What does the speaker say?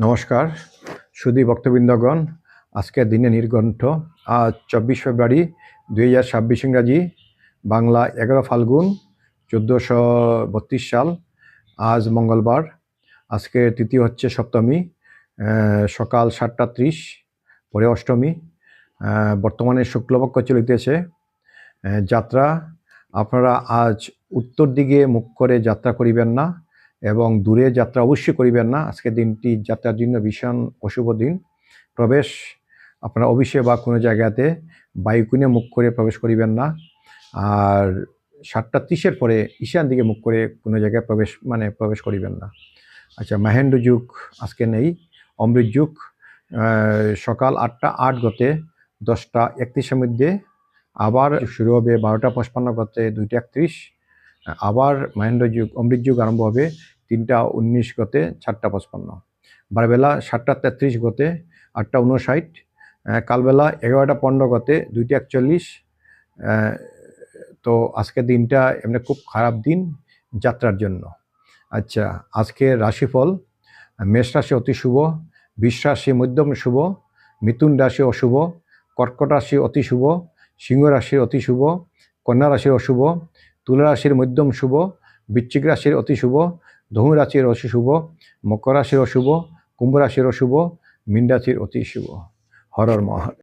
নমস্কার সুধী ভক্তবৃন্দগণ, আজকের দিনে নির্ঘণ্ট আজ 24 ফেব্রুয়ারি 2026 ইংরাজি, বাংলা 11 ফাল্গুন 1432 সাল। আজ মঙ্গলবার। আজকে তিথি হচ্ছে সপ্তমী, সকাল 7:30, পরে অষ্টমী। বর্তমানে শুক্লপক্ষ চলিতেছে। যাত্রা, আপনারা আজ উত্তর দিকে মুখ করে যাত্রা করিবেন না এবং দূরে যাত্রা অবশ্যই করিবেন না। আজকের দিনটি যাত্রার জন্য ভীষণ অশুভ দিন। প্রবেশ, আপনারা অফিসে বা কোনো জায়গাতে বায়ুকোণে মুখ করে প্রবেশ করিবেন না। আর 7:30-এর পরে ঈশান দিকে মুখ করে কোনো জায়গায় প্রবেশ করিবেন না। আচ্ছা, মহেন্দ্র যুগ আজকে নেই। অমৃত যুগ সকাল 8:08 গতে 10:31-এর মধ্যে, আবার শুরু হবে 12:55 গতে 2:31। আবার মহেন্দ্র যুগ অমৃত যুগ আরম্ভ হবে 3:19 গতে 4:55। বারবেলা 7:33 গতে 8:59। কালবেলা 11:15 গতে 2:41। তো আজকের দিনটা এমনি খুব খারাপ দিন যাত্রার জন্য। আচ্ছা, আজকের রাশিফল: মেষ রাশি অতি শুভ, বৃষ রাশি মধ্যম শুভ, মিথুন রাশি অশুভ, কর্কট রাশি অতি শুভ, সিংহ রাশির অতি শুভ, কন্যা রাশির অশুভ, তুলা রাশির মধ্যম শুভ, বৃশ্চিক রাশির অতি শুভ, ধনু রাশির অতি শুভ, মকর রাশির অশুভ, কুম্ভ রাশির অশুভ, মীন রাশির অতি শুভ। হর হর মহাদেব।